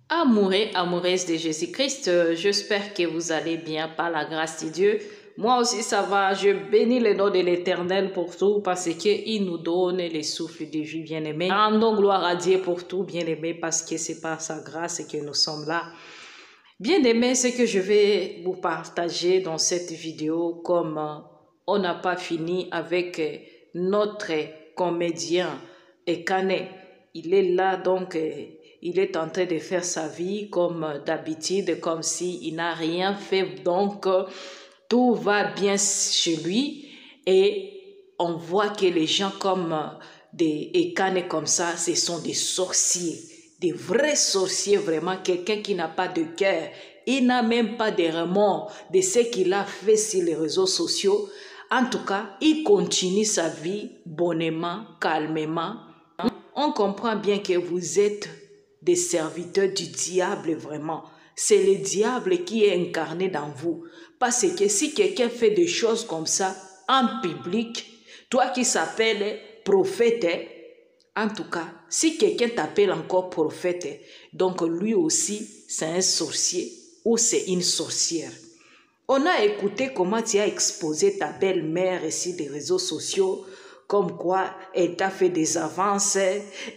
Amoureux et amoureuses de Jésus-Christ, j'espère que vous allez bien par la grâce de Dieu. Moi aussi ça va, je bénis le nom de l'Éternel pour tout parce qu'il nous donne le souffle de vie, bien-aimé. Rendons gloire à Dieu pour tout, bien-aimé, parce que c'est par sa grâce que nous sommes là. Bien-aimé, ce que je vais vous partager dans cette vidéo, comme on n'a pas fini avec notre comédien Ekane. Il est là donc... il est en train de faire sa vie comme d'habitude, comme s'il n'a rien fait. Donc, tout va bien chez lui. Et on voit que les gens comme des Ekane comme ça, ce sont des sorciers. Des vrais sorciers, vraiment. Quelqu'un qui n'a pas de cœur. Il n'a même pas de remords de ce qu'il a fait sur les réseaux sociaux. En tout cas, il continue sa vie bonnement, calmement. On comprend bien que vous êtes des serviteurs du diable vraiment. C'est le diable qui est incarné dans vous. Parce que si quelqu'un fait des choses comme ça en public, toi qui s'appelles prophète, en tout cas, si quelqu'un t'appelle encore prophète, donc lui aussi c'est un sorcier ou c'est une sorcière. On a écouté comment tu as exposé ta belle-mère sur les réseaux sociaux, comme quoi elle t'a fait des avances,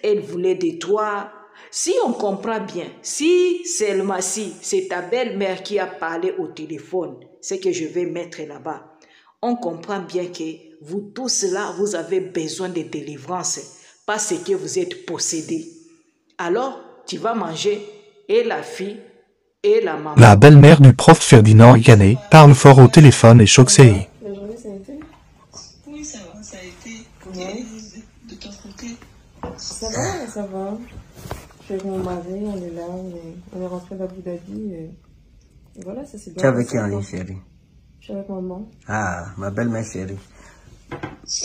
elle voulait de toi. Si on comprend bien, si seulement si c'est ta belle-mère qui a parlé au téléphone, c'est que je vais mettre là-bas, on comprend bien que vous tous là, vous avez besoin de délivrance parce que vous êtes possédés. Alors, tu vas manger et la fille et la maman. La belle-mère du prof Ferdinand Ekane parle fort au téléphone et choque CI. La journée, ça a été? Oui, ça a été. Ouais. De ton côté? Ça va, ça va. Je suis avec mon mari, on est là, on est rentré d'Abu Dhabi et voilà, ça s'est bien passé. Tu es avec qui passé, en quoi. ligne, chérie? Je suis avec maman. Ah, ma belle-mère chérie.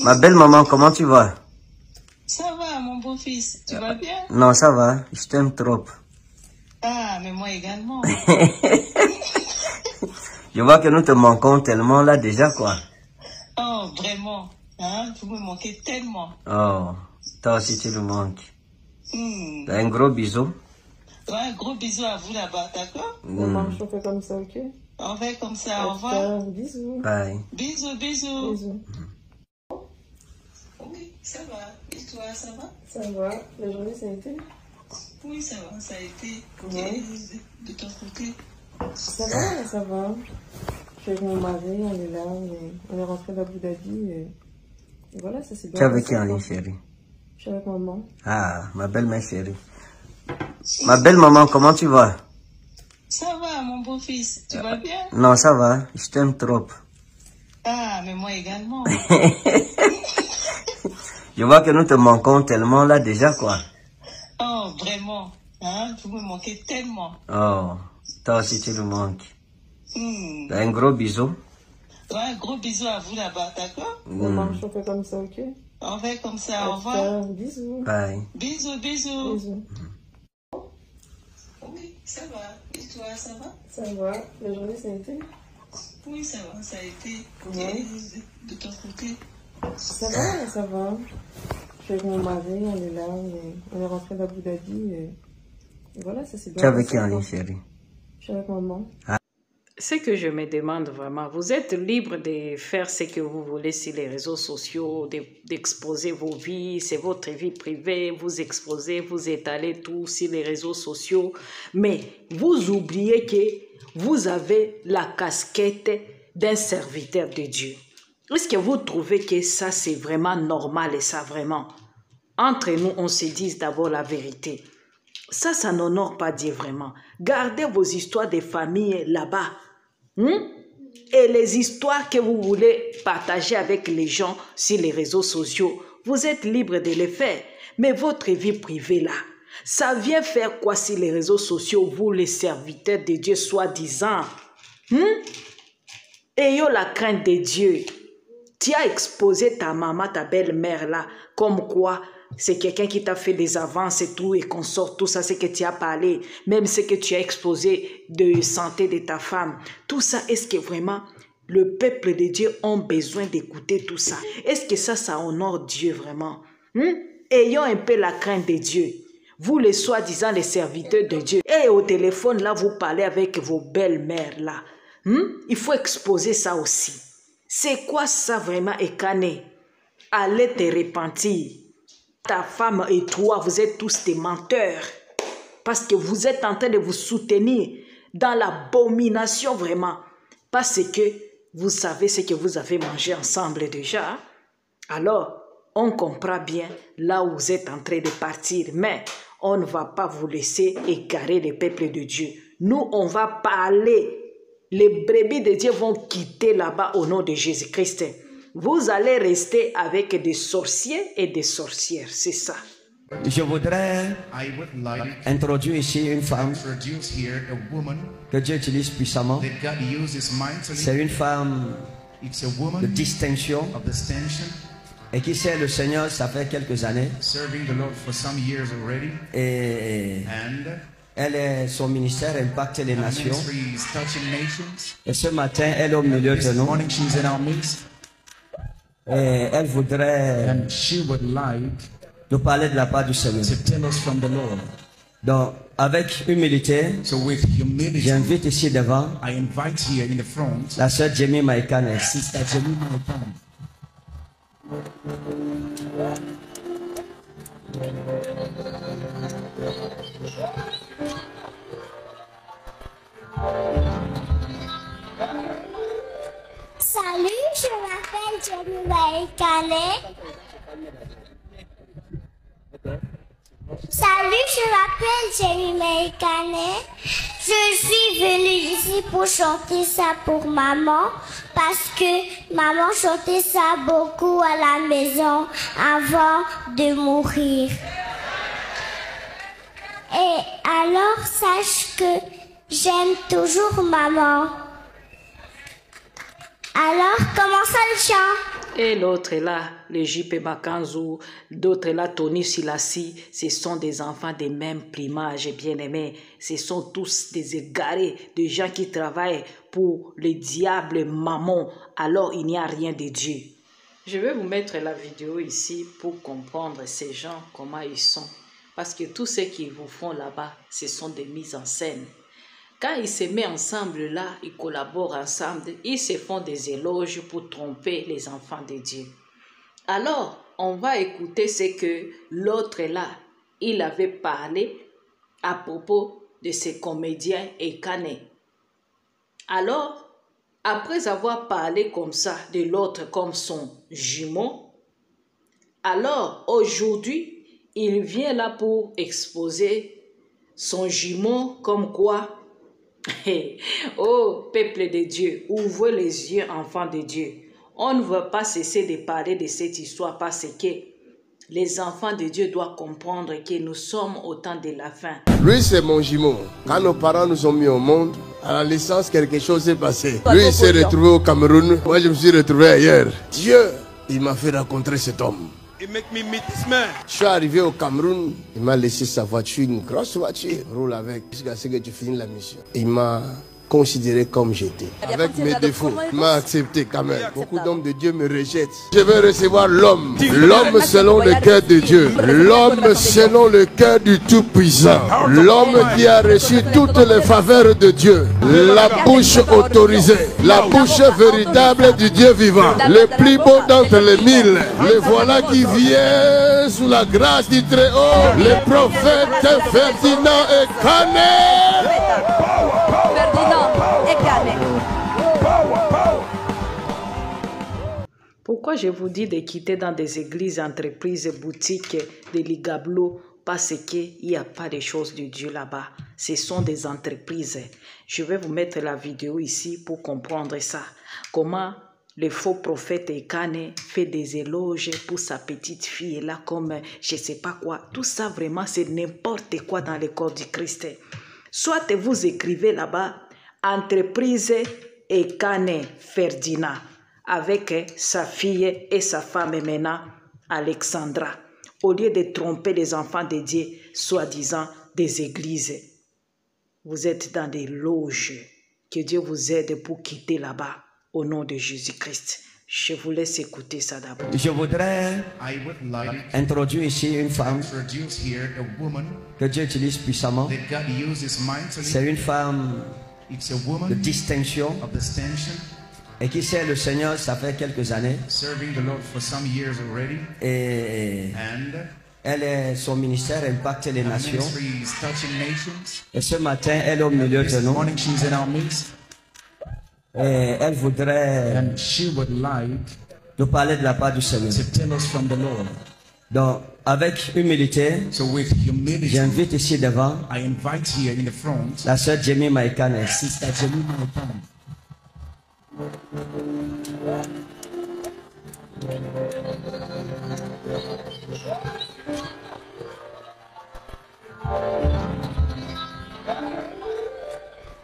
Ma belle maman, comment tu vas? Ça va, mon beau-fils. Tu vas bien? Non, ça va. Je t'aime trop. Ah, mais moi également. Je vois que nous te manquons tellement là déjà, quoi. Oh, vraiment. Hein? Vous me manquez tellement. Oh, toi aussi tu nous manques. Un gros bisou. Ouais, un gros bisou à vous là-bas, d'accord? Maman, je te fais comme ça, ok? On fait comme ça, au revoir. Bisous. Bye. Bisous, bisous. Bisous. Oui, ça va. Et toi, ça va? Ça va. La journée, ça a été? Oui, ça a été. Ouais. De ton côté? Ça va, ça va. Je suis avec mon mari, on est là, on est rentré d'Abu Dhabi et voilà, ça s'est bien Tu es avec passé, qui en quoi. ligne, chérie? Je suis avec maman. Ah, ma belle-mère chérie. Ma belle maman, comment tu vas? Ça va, mon beau-fils. Tu vas bien? Non, ça va. Je t'aime trop. Ah, mais moi également. Je vois que nous te manquons tellement là déjà, quoi. Oh, vraiment. Hein? Vous me manquez tellement. Oh, toi aussi tu nous manques. Un gros bisou. Ouais, un gros bisou à vous là-bas, d'accord? Maman, je te fais comme ça, ok? On fait comme ça, au revoir. Bisous. Bye. Bisous, bisous. Bisous. Oui, ça va. Et toi, ça va? Ça va. La journée, ça a été? Oui, ça a été. Ouais. De ton côté? Ça va, ça va. Je suis avec mon mari, on est là, on est rentré d'Abu Dhabi et voilà, ça s'est bien Tu es avec passé, qui en quoi. ligne, chérie? Je suis avec maman. Ce que je me demande vraiment, vous êtes libre de faire ce que vous voulez sur les réseaux sociaux, d'exposer vos vies, c'est votre vie privée, vous exposez, vous étalez tout sur les réseaux sociaux, mais vous oubliez que vous avez la casquette d'un serviteur de Dieu. Est-ce que vous trouvez que ça c'est vraiment normal et ça vraiment? Entre nous, on se dise d'abord la vérité. Ça n'honore pas Dieu vraiment. Gardez vos histoires de famille là-bas. Et les histoires que vous voulez partager avec les gens sur les réseaux sociaux, vous êtes libre de les faire. Mais votre vie privée là, ça vient faire quoi sur les réseaux sociaux, vous les serviteurs de Dieu soi-disant? Ayons la crainte de Dieu. Tu as exposé ta maman, ta belle-mère là, comme quoi c'est quelqu'un qui t'a fait des avances et tout, et qu'on sort tout ça, c'est que tu as parlé, même ce que tu as exposé de santé de ta femme. Tout ça, est-ce que vraiment le peuple de Dieu a besoin d'écouter tout ça? Est-ce que ça honore Dieu vraiment? Ayons un peu la crainte de Dieu. Vous les soi-disant les serviteurs de Dieu. allez au téléphone, là, vous parlez avec vos belles-mères, là. Il faut exposer ça aussi. C'est quoi ça vraiment, Ekane? Allez te repentir. Ta femme et toi, vous êtes tous des menteurs. Parce que vous êtes en train de vous soutenir dans l'abomination vraiment. Parce que vous savez ce que vous avez mangé ensemble déjà. Alors, on comprend bien là où vous êtes en train de partir. Mais on ne va pas vous laisser égarer le peuple de Dieu. Nous, on va parler. Les brebis de Dieu vont quitter là-bas au nom de Jésus-Christ. Vous allez rester avec des sorciers et des sorcières. C'est ça. Je voudrais introduire ici une femme que Dieu utilise puissamment. C'est une femme de distinction et qui sert le Seigneur, ça fait quelques années. Et son ministère impacte les nations. Et ce matin, elle est au milieu de nous. Et elle voudrait nous parler de la part du Seigneur. Donc, avec humilité, j'invite ici devant la sœur Jamie Maïkane. Salut, je m'appelle Jamie Maïkane. Salut, je m'appelle Jamie Maïkane. Je suis venue ici pour chanter ça pour maman parce que maman chantait ça beaucoup à la maison avant de mourir. Et alors, sache que j'aime toujours maman. Alors, comment ça le chant? Et l'autre est là, le JP Makanzou, d'autres là, Tony Silassi, ce sont des enfants des mêmes primages bien-aimés. Ce sont tous des égarés, des gens qui travaillent pour le diable mammon. Alors, il n'y a rien de Dieu. Je vais vous mettre la vidéo ici pour comprendre ces gens, comment ils sont. Parce que tout ce qu'ils vous font là-bas, ce sont des mises en scène. Quand ils se mettent ensemble là, ils collaborent ensemble, ils se font des éloges pour tromper les enfants de Dieu. Alors, on va écouter ce que l'autre là, il avait parlé à propos de ces comédiens Ekane. Alors, après avoir parlé comme ça de l'autre comme son jumeau, alors aujourd'hui, il vient là pour exposer son jumeau comme quoi. Oh, peuple de Dieu, ouvrez les yeux, enfants de Dieu. On ne veut pas cesser de parler de cette histoire parce que les enfants de Dieu doivent comprendre que nous sommes au temps de la fin. Lui, c'est mon jumeau. Quand nos parents nous ont mis au monde, à la naissance, quelque chose s'est passé. Lui, il s'est retrouvé au Cameroun. Moi, je me suis retrouvé ailleurs. Dieu, il m'a fait rencontrer cet homme. Je suis arrivé au Cameroun, il m'a laissé sa voiture, une grosse voiture, roule avec, jusqu'à ce que tu finisses la mission. Il m'a considéré comme j'étais. Avec mes défauts, il m'a accepté quand même. Beaucoup d'hommes de Dieu me rejettent. Je vais recevoir l'homme. L'homme selon le cœur de Dieu. L'homme selon le cœur du Tout-Puissant. L'homme qui a reçu toutes les faveurs de Dieu. La bouche autorisée. La bouche véritable du Dieu vivant. Le plus beau d'entre les 1000. Le voilà qui vient sous la grâce du Très-Haut. Le prophète Ferdinand Ekane. Pourquoi je vous dis de quitter dans des églises, entreprises, boutiques, des ligablos? Parce qu'il n'y a pas de choses de Dieu là-bas. Ce sont des entreprises. Je vais vous mettre la vidéo ici pour comprendre ça. Comment le faux prophète Ekane fait des éloges pour sa petite fille là comme je ne sais pas quoi. Tout ça vraiment c'est n'importe quoi dans le corps du Christ. Soit vous écrivez là-bas entreprise Ekane Ferdinand avec sa fille et sa femme maintenant Alexandra. Au lieu de tromper les enfants de Dieu, soi-disant des églises. Vous êtes dans des loges. Que Dieu vous aide pour quitter là-bas au nom de Jésus-Christ. Je vous laisse écouter ça d'abord. Je voudrais introduire ici une femme que Dieu utilise puissamment. C'est une femme de distinction et qui sert le Seigneur, ça fait quelques années. Et son ministère impacte les nations. Et ce matin, elle est au milieu de nous. Et elle voudrait nous parler de la part du Seigneur. Donc, avec humilité, j'invite ici devant la sœur Jamie Maïkane.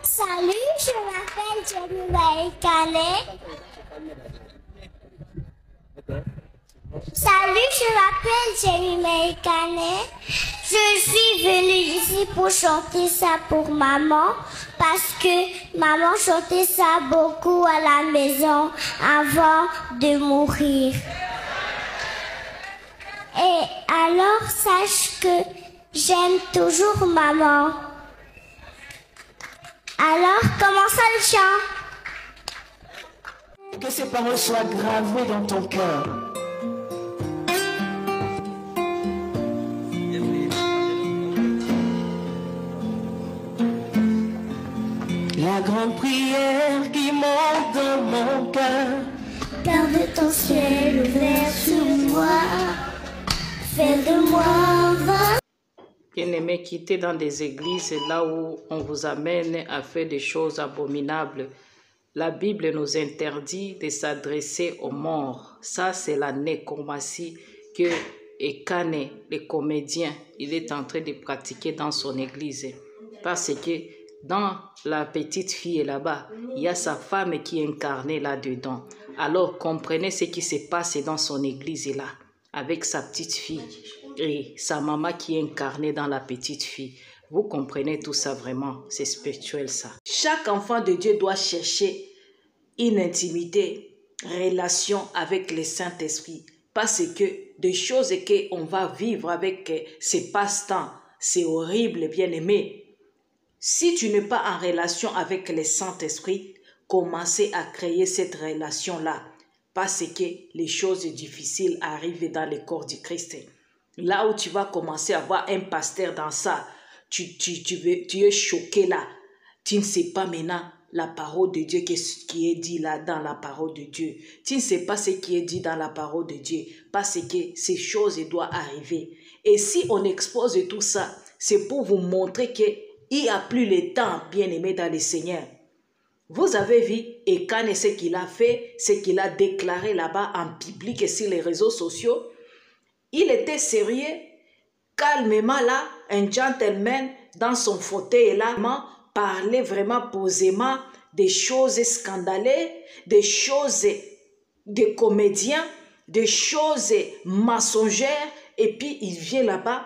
Salut, je m'appelle Jamie Maïkane. Salut, je m'appelle Jamie Maïkane. Je suis venue ici pour chanter ça pour maman parce que maman chantait ça beaucoup à la maison avant de mourir. Et alors, sache que j'aime toujours maman. Alors, comment ça le chant? Que ces paroles soient gravées dans ton cœur. La grande prière qui monte dans mon cœur. Garde ton ciel ouvert sur moi. Fais de moi un vin. Bien-aimés, quittez dans des églises là où on vous amène à faire des choses abominables. La Bible nous interdit de s'adresser aux morts. Ça, c'est la nécromancie que Ekane, le comédien, il est en train de pratiquer dans son église. Parce que dans la petite fille là-bas, il y a sa femme qui est incarnée là-dedans. Alors, comprenez ce qui se passe dans son église là, avec sa petite fille et sa maman qui est incarnée dans la petite fille. Vous comprenez tout ça vraiment, c'est spirituel ça. Chaque enfant de Dieu doit chercher une intimité, relation avec le Saint-Esprit. Parce que des choses qu'on va vivre avec ces passe-temps, c'est horrible, bien-aimé. Si tu n'es pas en relation avec le Saint-Esprit, commencez à créer cette relation-là. Parce que les choses difficiles arrivent dans le corps du Christ. Là où tu vas commencer à voir un pasteur dans ça, tu es choqué là. Tu ne sais pas maintenant la parole de Dieu qui est dit là dans la parole de Dieu. Tu ne sais pas ce qui est dit dans la parole de Dieu parce que ces choses doivent arriver. Et si on expose tout ça, c'est pour vous montrer qu'il n'y a plus le temps, bien-aimé dans le Seigneur. Vous avez vu Ekane ce qu'il a fait, ce qu'il a déclaré là-bas en public et sur les réseaux sociaux. Il était sérieux, calmement là, un gentleman dans son fauteuil là, parlait vraiment posément des choses scandaleuses, des choses de comédiens, des choses mensongères. Et puis il vient là-bas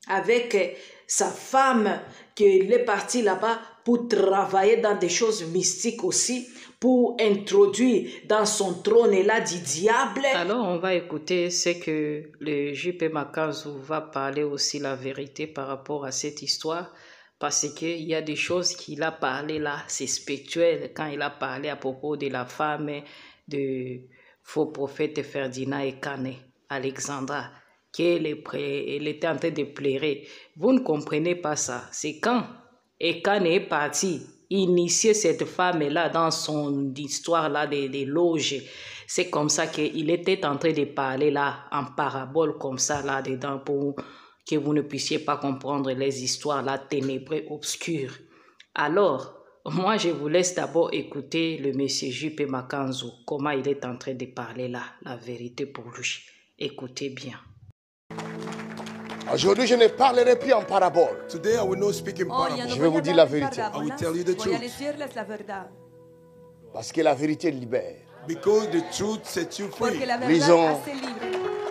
avec sa femme qui est partie là-bas pour travailler dans des choses mystiques aussi, pour introduire dans son trône là du diable. Alors on va écouter ce que le J.P. Makanzu va parler aussi la vérité par rapport à cette histoire, parce qu'il y a des choses qu'il a parlé là, c'est spirituel, quand il a parlé à propos de la femme de faux prophète Ferdinand Ekane, Alexandra, qu'elle était en train de pleurer. Vous ne comprenez pas ça. C'est quand Ekane est parti initier cette femme-là dans son histoire-là des loges. C'est comme ça qu'il était en train de parler là, en parabole comme ça là-dedans, pour que vous ne puissiez pas comprendre les histoires là, ténébreuses, obscures. Alors, moi je vous laisse d'abord écouter le monsieur J.P. Makanzu, comment il est en train de parler là, la vérité pour lui. Écoutez bien. Aujourd'hui, je ne parlerai plus en parabole. Today I will not speak in parable. Je vais vous dire la vérité. I will tell you the truth. Parce que la vérité libère. Because the truth sets you free. Lisons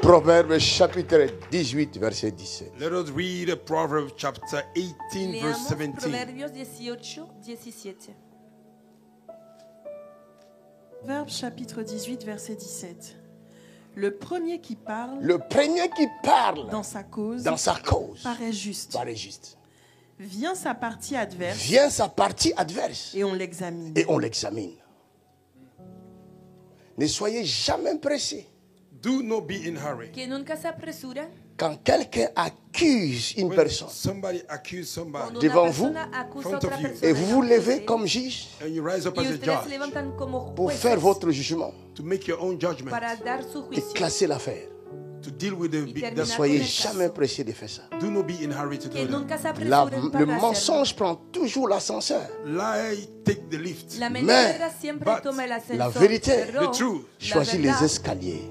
Proverbes chapitre 18, verset 17. Let us read Proverbs chapter 18, verse 17. Proverbios 18, 17. Proverbe chapitre 18, verset 17. Le premier qui parle, dans sa cause, paraît juste. Vient sa partie adverse, et on l'examine. Ne soyez jamais pressés. Do not be in hurry. Que nunca se apresura. Quand quelqu'un accuse une personne devant vous, et vous vous levez comme juge pour faire votre jugement et classer l'affaire. Ne soyez jamais pressés de faire ça. Le mensonge prend toujours l'ascenseur. Mais la vérité choisit les escaliers.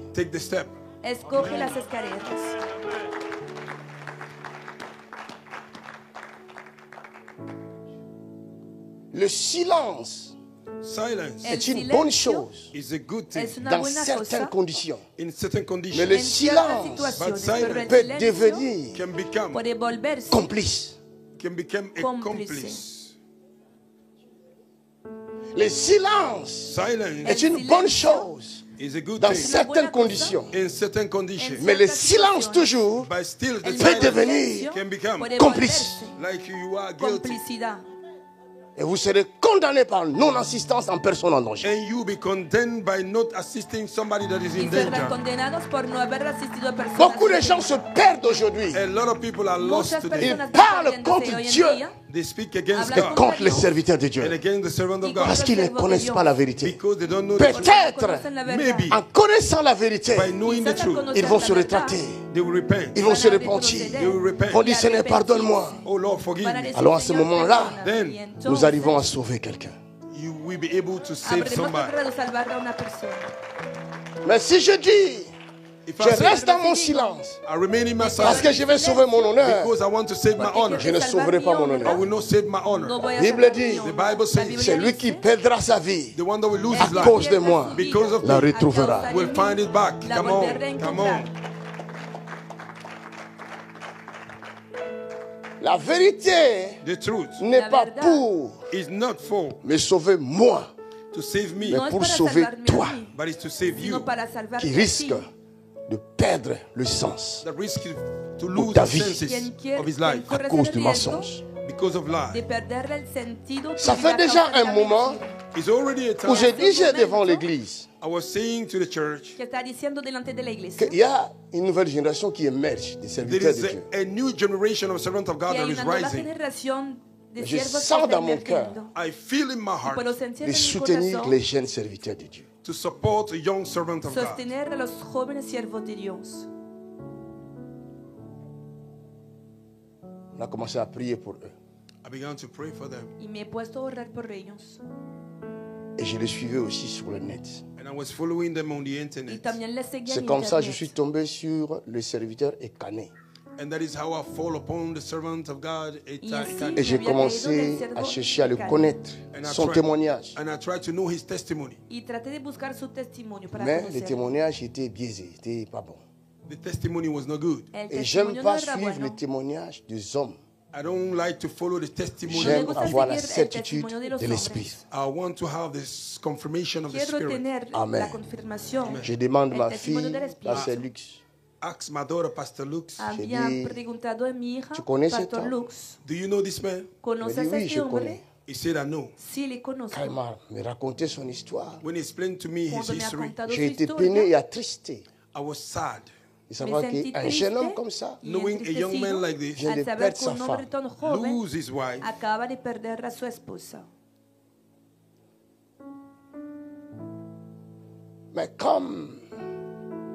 Escoge las escaleras. Le silence est une bonne chose dans certaines conditions. Mais le silence peut devenir complice. Le silence est une bonne chose dans certaines conditions. Mais le silence toujours peut devenir complice. Et vous serez condamné par non-assistance en personne en danger. Beaucoup de gens se perdent aujourd'hui. Ils parlent contre Dieu et contre les serviteurs de Dieu. Parce qu'ils ne connaissent pas la vérité. Peut-être, en connaissant la vérité, ils vont se rétracter. Ils vont se repentir. Ils vont dire, Seigneur, pardonne-moi. Alors à ce moment-là, nous arrivons à sauver quelqu'un. Mais si je dis, je reste dans mon silence parce que je vais sauver mon honneur, je ne sauverai pas mon honneur. La Bible dit, c'est lui qui perdra sa vie à cause de moi, la retrouvera. La vérité n'est pas pour me sauver moi, mais pour sauver toi, qui risque de perdre le sens de ta vie à cause du mensonge. Ça fait déjà un moment où je disais devant l'église qu'il y a une nouvelle génération qui émerge des serviteurs de Dieu. Je sens dans mon cœur de soutenir les jeunes serviteurs de Dieu. Sostener a los jóvenes siervos de Dios. On a commencé à prier pour eux. Y me he puesto a orar por ellos. Et je les suivais aussi sur le net. Y también les seguía C'est en comme ça que je internet. suis tombé sur le serviteur Ekané. Et j'ai commencé à chercher à le connaître, son témoignage. Y traté de buscar su testimonio para Mais le conocerlo. témoignage était biaisé, était pas bon. El Et j'aime testimonio pas no era suivre bueno. le témoignage des hommes. No me J'aime gusta avoir la seguir el certitude testimonio de los de l'esprit. Quiero tener Amen. la confirmación. Je demande el ma testimonio fille, del Espíritu. Pasteur Lux. J'ai Había dit, preguntado a mi hija, ¿tú conoces Pastor esto? Lux, Do you know this man? Il ¿conoces me a dit, oui, este je hombre? connais. He said, I know. Sí, le conozco. Quand il m'a me raconté son histoire, When he explained to me his Cuando me ha history, contado su j'ai été historia, peiné et attristé. I was sad. De savoir senti qu'un jeune homme triste comme ça y Knowing a young man like this vient de al saber perdre que sa un hombre femme. tan joven lose his wife, acaba de perder a su esposa. Mais comme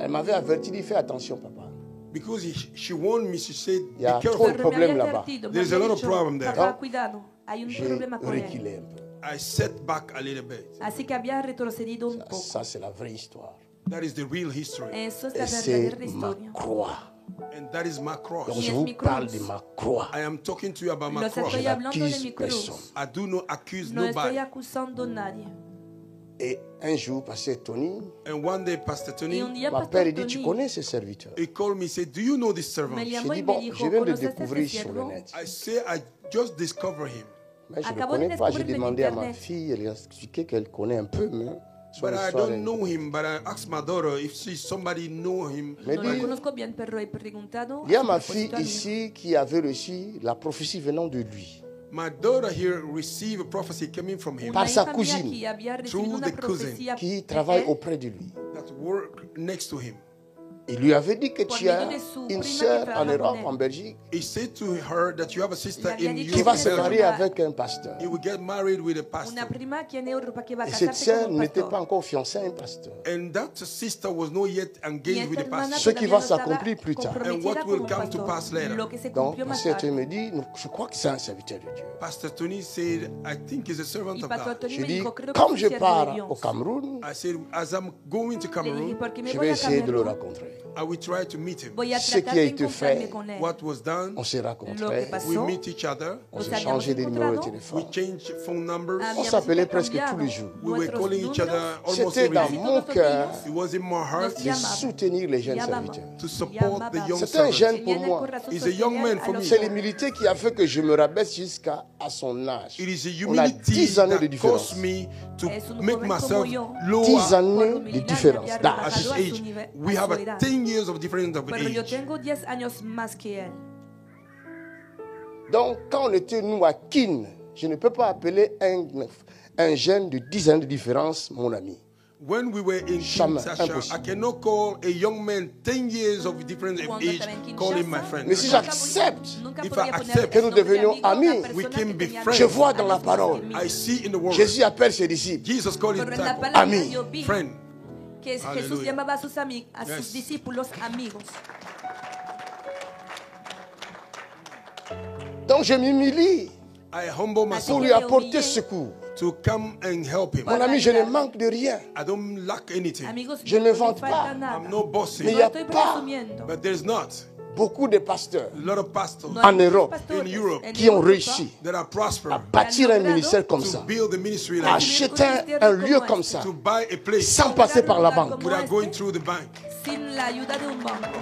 elle m'avait averti, dit fais attention, papa. because she warned me, she said, Il y a be trop careful. de Pero me problèmes había là-bas. advertido, me There's a había lot of dicho, problem there. papá, Donc, cuidado, hay un J'ai problema con él. reculé un peu. I set back a little bit. Así que había retrocedido un poco. Ça, c'est la vraie histoire. That is the real history. Eso es Et la c'est verdadera ma historia. croix. And that is my cross. Donc Y je es vous mi parle cruz. de ma croix. I am talking to you about my Los cross. estoy hablando de n'accuse mi cruz. personne. I do not accuse No estoy nobody. acusando a nadie. Et un jour, Pasteur Tony And one day, Pastor Y Tony, un día m'appelle Pastor et dit, tu Tony connais ce serviteur? he called me, said, do you know this servant? me J'ai llamó y dit, me bon, dijo, je viens de ¿conoces a découvrir este sur le siervo? net. I say, I just discovered him. Mais je ne le Acabo de connais pas. J'ai découvrir de demandé à ma Internet. fille, elle a expliqué qu'elle connaît un peu, mais But I don't know him, but I asked my daughter if somebody know him. No lo conozco bien, pero he preguntado. Il y a ma fille ici qui avait reçu la prophétie venant de lui. My daughter here received a prophecy coming from him. Par sa cousine, through the cousin qui travaille auprès de lui. that work next to him. Il lui avait dit que tu as une sœur en Europe, en Belgique, He said to her that you have a sister in qui va se Europe. marier avec un pasteur. He will get married with a pastor. Una prima aquí en Europa que va a Et cette casarse sœur con un n'était pastor. pas encore fiancée à un pasteur. And that sister was not yet engaged with a pastor. Ce qui va s'accomplir plus tard. And what will come to pass later. Lo que se Donc, cumplió más pasteur tarde. me dit, je crois que c'est un serviteur de Dieu. Pastor Tony said, I think he's a servant Y of Pastor God. Tony Je me dis, dijo, creo que comme es je un siervo de pars Dios. au Cameroun, I said, as I'm going to Le dije, Cameroon, porque me je voy vais a essayer de le Camerún, rencontrer. I will try to meet him. voy a Ce tratar qui a de été encontrarme fait, con él. What was done, on s'est Lo que rencontrés, pasó, we meet each other. on nos s'est habíamos changé des numéros de encontrado, téléphone. We changed phone numbers. On habíamos s'appelait presque intercambiado tous les jours. We were nuestros calling each other números. almost C'était every dans day. mon cœur It was in my heart de soutenir les jeunes serviteurs. to support the young C'est un jeune servant. pour moi. He's a young man for me. C'est l'humilité qui a fait que je me rabaisse jusqu'à son âge. It is a On a humility 10 années de that différence. caused me to Es un make joven myself como yo. 10 lower années de différence at d'âge. his age. We have a 10 years of difference of Pero yo age. tengo 10 años más que él. Donc, quand on était nous à Kin, je ne peux pas appeler un jeune de 10 ans de différence mon ami. When we were in Jamais, Kinshasa, impossible. I cannot call a young man 10 years of difference of Cuando age, estaba en call him my Kinshasa, friend. Mais si j'accepte Nunca If podía I poner accept que nous el nombre de devenions amigo a una amis, persona we can que be tenía friends. je vois dans la años más parole, que mí. I see in the word, Jésus appelle ses disciples Jesus called his Pero en la disciples palabra Ami. yo vi friend. que Jesús Aleluya. llamaba a sus Yes. discípulos amigos. Donc je m'humilie I humble pour myself lui apporter secours. to come and help him. Mon ami, je ne manque de rien. I don't lack anything. Amigos, Je ne no vante me falta pas. nada. I'm no bossing. Mais il No n'y a estoy pas presumiendo. But there's not beaucoup de pasteurs a lot of pastors No en hay muchos Europe pastores in Europe en qui ont Europa réussi that are à prospering bâtir un ministère comme to ça, build a ministry à like this, acheter un lieu comme ça, to buy a place sans passer par la banque. without going through the bank. sin la ayuda de un banco.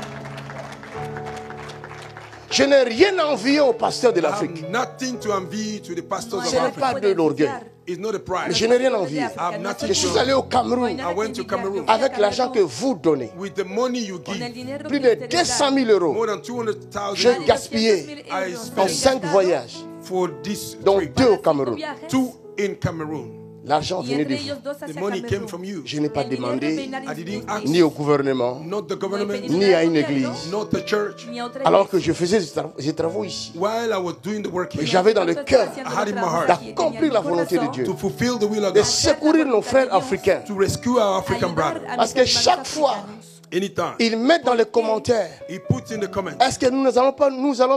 Je n'ai rien envié aux pasteurs de I l'Afrique. have nothing to envy to the pastors No of Ce n'est Africa. pas de l'orgueil. It's not a Mais pride. je n'ai rien envié. I have nothing Je suis to allé au Cameroun I went to Cameroon avec l'argent que vous donnez. with the money you Con el give. dinero Plus que de ustedes 200 dan. 000 euros. More than 200,000 J'ai euros gaspillé I en spent 5 voyages, for this dont trip. 2 au Cameroun. Viajes, 2 in Cameroon. L'argent y venait entre de vous. ellos dos The hacia money came Camerún. from you. Je n'ai pas El dinero demandé venía de I didn't ustedes. ask ni au gouvernement, not the No he government, pedido ni nada à al une gobierno, église, not the church. ni a otra alors que iglesia. je faisais ces travaux ici. While I was doing the work Et here, j'avais dans le cœur I had in my heart d'accomplir la volonté de Dieu, to fulfill the will of de God, secourir nos frères africains. to rescue our African Ayudar brother. a Parce que mis hermanos chaque fois, africanos. Anytime. ils mettent dans les commentaires, He puts in the comment, est-ce que nous n'allons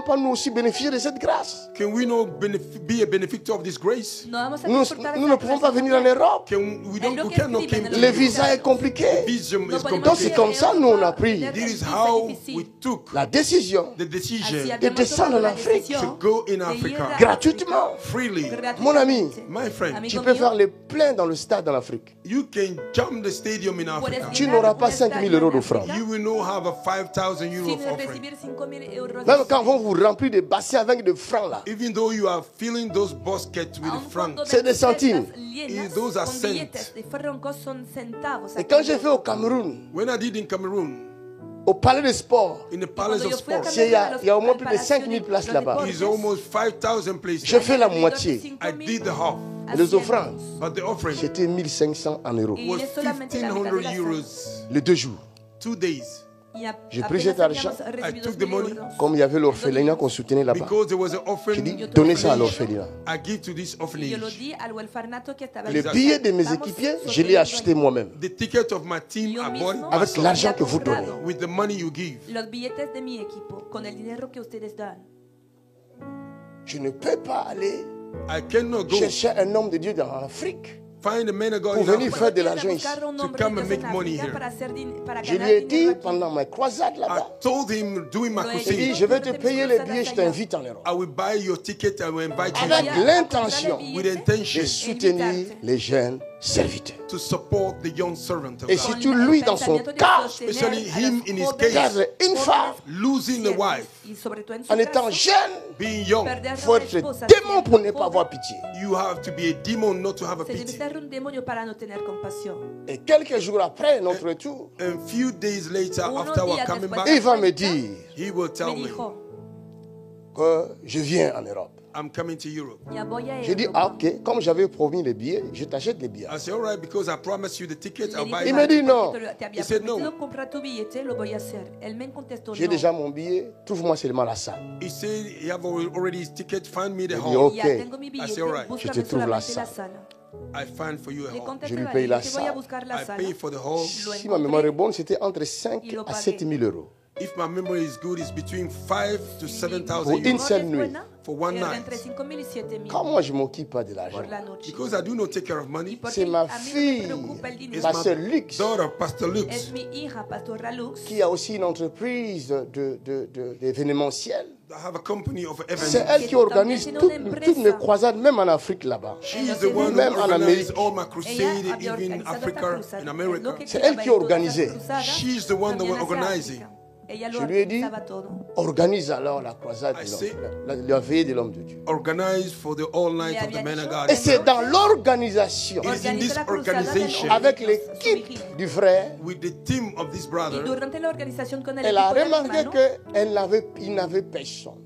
pas nous aussi bénéficier de cette grâce? can we not be a benefactor of this grace? No vamos a Nous, disfrutar de nous esta ne pouvons pas gracia. venir en Europe. We cannot come to Le visa est compliqué. Visum is No podemos Donc c'est complicated. comme ça nous on a pris This is how we took la décision the decision de descendre en Afrique to go in Africa gratuitement. freely. Mon ami, My friend, tu peux faire les pleins dans le stade en Afrique. you can jump the stadium in Africa. Tu n'auras pas 5 000 euros d'offrande. You will not have a 5,000 euro Sin offering. recibir 5,000 euros. Même quand vont vous remplir des bassins avec des francs là, Even though you are filling those baskets with francs, c'est des centimes. those are Con cents. billetes de francos son centavos. Et quand j'ai fait au Cameroun, When I did in Cameroon, au palais de sport, in the Palace of Sport, il y a au moins plus de 5 000 places là-bas. is almost 5,000 places. Je fais la moitié. I did the half, Les offrandes, but the offering c'était 1 500 en euros. was 1,500 euros, Les 2 jours. 2 days. J'ai pris cet argent, I took the money comme il y avait l'orphelinat qu'on soutenait là-bas. because there was an J'ai offering. dit, donnez ça à l'orphelinat. I give to this Y yo lo orphanage. di al huerfanato que estaba Le allí. billet de mes équipiers, je l'ai acheté moi-même. The ticket of my team, Yo I mismo bought it Avec myself l'argent que vous donnez. with the money you give. Los billetes de mi equipo, con el dinero que ustedes dan. Je ne peux pas aller I cannot go chercher un homme de Dieu dans l'Afrique find a man of God pour in venir Africa faire de l'argent ici. Buscar un to hombre come de and Dios make en money África here. para Je lui ganar ai dinero dit aquí. pendant ma croisade I là-bas, told him during my Lo he j'ai crusade, dit, je vais te payer les billets, je t'invite en Europe. I will buy your ticket, I will invite you Avec here l'intention with de intention soutenir les jeunes serviteur. To support the young servant of Et God. surtout lui dans son cas, Especially him in his perdre case, une femme losing the wife, en étant jeune, being young. il faut être démon pour ne pas avoir pitié. You have to be a demon not to have a Se debe pity. ser un demonio para no tener compasión. Et quelques jours après notre retour, A few days later, after our coming back, il va me dire he will tell Me me, dijo, que je viens en Europe. I'm coming to Europe. ya voy a Je dis, Europa. ah ok, comme j'avais promis les billets, je t'achète les billets. I said, all right, because I promised you the ticket, I'll buy Il it. me dit non. Te había He said no. prometido comprar tu billete, lo voy a hacer. Él me contestó J'ai no. déjà mon billet, trouve-moi seulement la salle. He said, you have already his ticket, find me the Je dis, hall. ok, Ya tengo mi I billete, said, all right. Je búscame te trouve la solamente la salle. sala. I find for you a Le hall. contesté, Je lui le paye la dije, voy a salle. buscar la I sala. pay for the hall. Lo Si ma mémoire est encontré. bonne, c'était entre 5 Il lo à pagué. 7 000 euros. If my memory is good, it's between 5 to 7,000 Pour une euros seule nuit. for one Era night. entre 5,000 y 7,000 Quand moi je m'occupe pas de l'argent, por la noche. Because I do not take care of money. Porque c'est ma a mí no me fille, preocupa el dinero. It's Pasteur my Lux, daughter, Pastor Lux, Es mi hija, Pastora Lux. qui a aussi une entreprise d'événementiel. I have a company of C'est events. elle qui organise toutes mes croisades, même en Afrique là-bas. She's the one Même who en organizes Amérique. all my crusade, Ella había even in organizado Africa, esta cruzada. in Lo America. que C'est quedaba elle qui en todas organisait. las cruzadas, She's the one that también was hacia organizing. África. Ella lo Je lui ai dit, organizaba todo. organise alors la croisade I de say- l'homme, la veillée de l'homme de Dieu. Organized for the all night of the man of God. Et c'est dans l'organisation, It is in Organiza this la cruzada del organization, avec Su l'équipe vigilia. du frère, with the team of this Y brother, durante la organización con el elle a equipo del remarqué hermano, qu'il n'avait personne.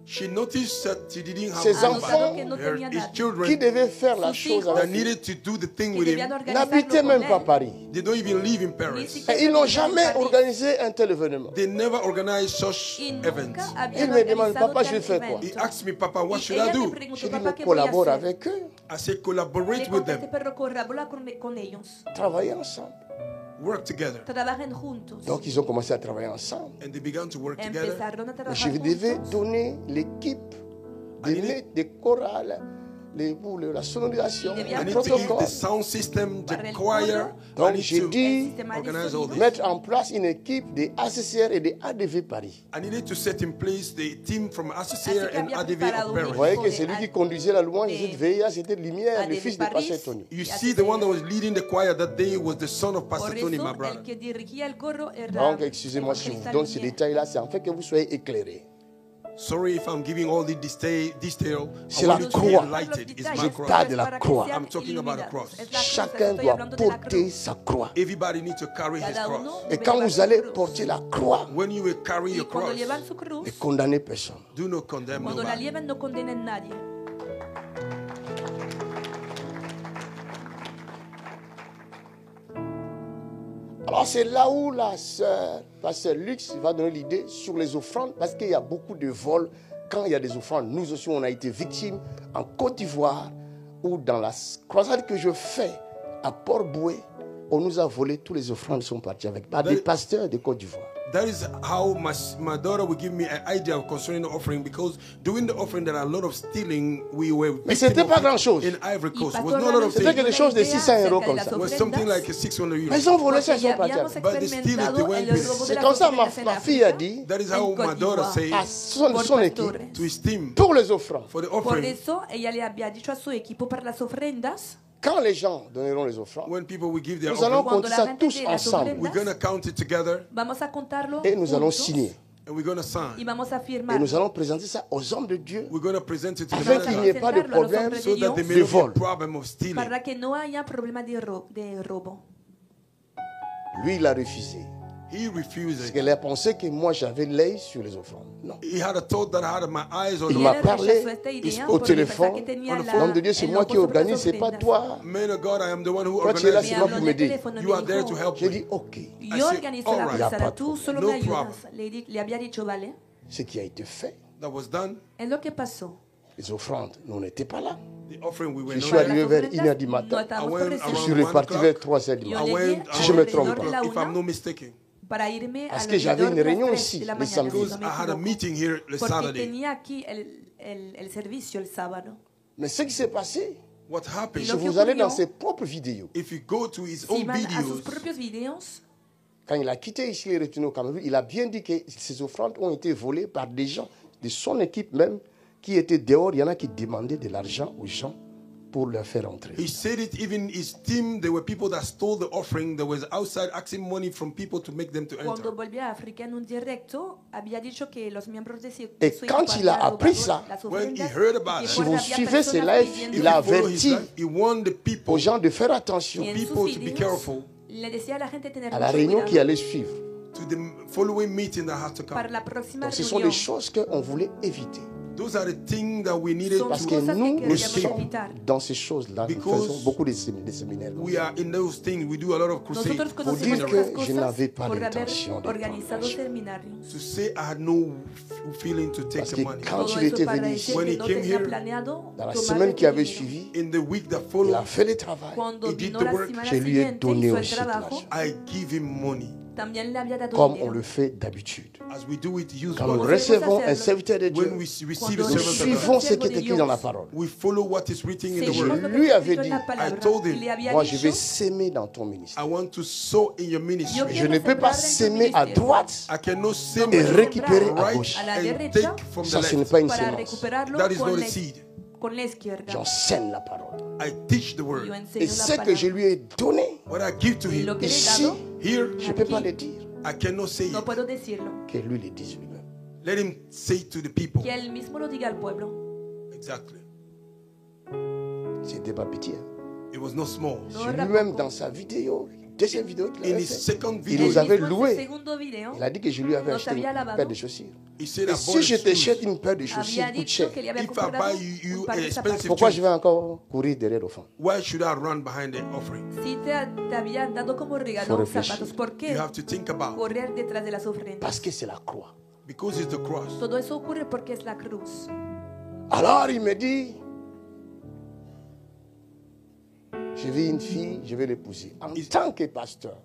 she noticed that she didn't have Ses ha enfants notado que no her, tenía his nadie. Qui children devait faire la Sus chose hijos that avec lui, needed to do the thing que with debían him. organizarlo n'habitaient con même él. pas Paris. They don't even live in Ni Paris. siquiera Et ils n'ont vivían en jamais París. organisé un tel événement. They never organized such Y events. nunca Il habían me demande, organizado papa, je tal fais quoi? He evento. asked me, Papa, what Y should I ella me do? preguntó, Je dis, papá, mais ¿qué voy a collabore hacer? avec eux, I said, Le collaborate with contesté, them, pero colabora con ellos. travailler ensemble. work together. Trabajen juntos. Donc ils ont commencé à travailler ensemble. And they began to work together. Empezaron a Je trabajar devais juntos. donner l'équipe des chorales, la sonorisation, I le need to give the protocole. sound system, the Para el choir. I Donc need j'ai to dit organize all this. mettre en place une équipe des ACCR et des ADV Paris. I needed to set in place the team from Así Associated que and había ADV preparado of un Paris. Vous voyez que de celui qui ADV conduisait la louange, de cette veillée, c'était Lumière, le ADV fils de Paris. Pasteur Tony. You see, the one that was leading the choir that day was the son of Pastor Por Tony, eso, my brother. el que dirigía el coro era Donc, excusez-moi si je vous donne ces détails-là, c'est en fait que vous soyez éclairés. Sorry if I'm giving all the detail. C'est I la want you to be croix. enlightened. It's Je my cross. parle de la croix. I'm talking about a cross. Chacun doit porter sa croix. Everybody needs to carry his Cada cross. uno Et debe quand llevar vous su allez cruz. porter la croix, When you will carry Y your cuando cross, llevan su cruz, ne condamnez personne. do not condemn cuando la nobody. lleven no condenen a nadie. Alors c'est là où la sœur, Pasteur Lux, va donner l'idée sur les offrandes, parce qu'il y a beaucoup de vols. Quand il y a des offrandes, nous aussi on a été victimes en Côte d'Ivoire, ou dans la croisade que je fais à Port-Boué, on nous a volé, tous les offrandes sont parties avec par des pasteurs de Côte d'Ivoire. That is how my daughter will give me an idea concerning the offering, because during the offering there are a lot of stealing. We were Mais c'était pas grand-chose. in Ivory Coast. Y Was not a lot of C'était things. quelque chose de 600 euros comme ça. It was something like 600 euros. Mais ils ont volé ça, ils Porque sont partis habíamos avec. But they steal it, they experimentado went el with it. robo de C'est las comme ça ofrendas en ma fille a África dit That is en how my Côte daughter d'Ivoire. said à son por équipe pastores. to his team pour les offrandes. for the Por offering. eso ella le había dicho a su equipo para las ofrendas, Quand les gens donneront les offrandes, When people will give their nous allons offering, compter la ça gente tous dé las ensemble we're going to count it together vamos a contarlo et nous allons juntos signer. and we're going to y sign. vamos a Et firmar nous allons présenter ça aux hommes de Dieu We're going to present it to the afin man qu'il of n'y ait God, pas de problème so that there may de not be a vol. problem of stealing. para que no haya problema de robo. Lui, il a refusé. He Parce refused. qu'il a pensé que moi, j'avais l'œil sur les offrandes. Non. He had a thought that I had my eyes on Il Y m'a él parlé rechazó esta idea au porque téléphone. pensaba que tenía L'homme de Dieu, c'est el moi ojo qui sobre las organise, c'est pas ofrendas. toi. Man of God, I am the one who Toi, tu es là organizes. seulement pour habló en el m'aider. teléfono, You me are there to dijo, help J'ai me. dit, OK. yo I said, organizo all la right. Y a cruzada, pas de tú solo no me ayudas. problem. Le había dicho, vale. Ce qui a été fait, That was done. Es lo que pasó. les offrandes, nous n'étions pas là. The offering we were Je not suis there. arrivé vers Las 1h du ofrendas matin. no estábamos I went presentes. Je suis around 1 reparti o'clock. vers 3h du Yo matin. I llegué went Si je me around trompe 1 pas. o'clock, if I'm una not mistaken. para irme Parce al que j'avais alrededor une de las réunion 3 ici, de la le mañana, samedi. si Because no me I had a equivoco. meeting here the Porque Saturday. tenía aquí el servicio el sábado. Mais ce qui s'est passé, What happened? Y si lo que vous allez ocurrió, dans ses propres vidéos, If you go to his Si own van a sus videos, propios videos, quand il a quitté ici et retourné au Cameroun, il a bien dit que ces offrandes ont été volées par des gens de son équipe même qui étaient dehors. Il y en a qui demandaient de l'argent aux gens pour le faire entrer. He said it even his team, there were people that stole the offering, that was outside asking money from people to make them to enter. Cuando volvió a África en un directo, había dicho que los miembros de su Et quand il a appris ça, when he heard about it, si vous suivez ses lives, il a averti aux gens de faire attention people to be careful le decía a la gente tener à la mucho réunion cuidado qui allait suivre. to the following meeting that has to come. para la próxima Donc ce sont reunión. des choses qu'on voulait éviter. Those are the things that we needed Parce to que nous queríamos sommes evitar. dans ces choses-là. Nous Because faisons beaucoup de séminaires. we are in those things. We do a lot of crusades. Nosotros Pour dire conocemos que estas je cosas n'avais pas por haber l'intention de organizado prendre. seminarios. To say I had no feeling to take Parce the que money. quand Todo il eso était para venu decir ici, When que he no came tenía here, planeado dans la tomar semaine qui avait dinero. suivi, In the week that il followed, a fait le travail. Cuando he did vino the la work. semana Je lui ai siguiente, donné hizo el aussi de trabajo, I give him money también le había dado Comme dinero. on le fait d'habitude. as we do it Quand nous usually. recevons un serviteur de Dieu, When we receive a nous servant of suivons God, ce qui est écrit dans la parole. we follow what is written in Et the je word. lui avais dit, I told him, moi je vais s'aimer dans ton ministère. I want to sow in your ministry. Je ne peux pas s'aimer à droite I cannot sow et récupérer à right gauche. a la and derecha take from the Ça, ce n'est left. pas une para sémence. recuperarlo That is con not a la, seed. con la izquierda. J'enseigne la parole. I teach the word. Yo Et enseño ce la que palabra. je lui ai donné, What I give to Y him lo que le he ici, dado, here, je ne peux pas le dire. I cannot say no it. puedo decirlo. Que lui le dise lui-même. Let him say it to the people. Que él mismo lo diga al pueblo. Exactly. C'était pas pitié. It was not small. No era Lui-même poco. dans sa vidéo, deuxième vidéo qu'il In avait his fait, second il video, nous avait Mismo en loué. su segundo video, Il a dit que je lui avais Nos acheté había une lavado. paire de chaussures. he said, Et I si bought je his t'achète shoes. une paire de chaussures había coûte dicho cher, que le había If I comprado buy un you par an de expensive zapatos. pourquoi je shoe, vais encore courir derrière au fond? why should I run behind the offering? Si te habían dado como Faut regalo réfléchir. zapatos, ¿por You qué have to think about correr detrás de las ofrendas? Parce que c'est la croix. because it's the cross. Todo eso ocurre porque es la cruz. Alors il me dit, je veux une fille, je vais l'épouser. En tant que pasteur,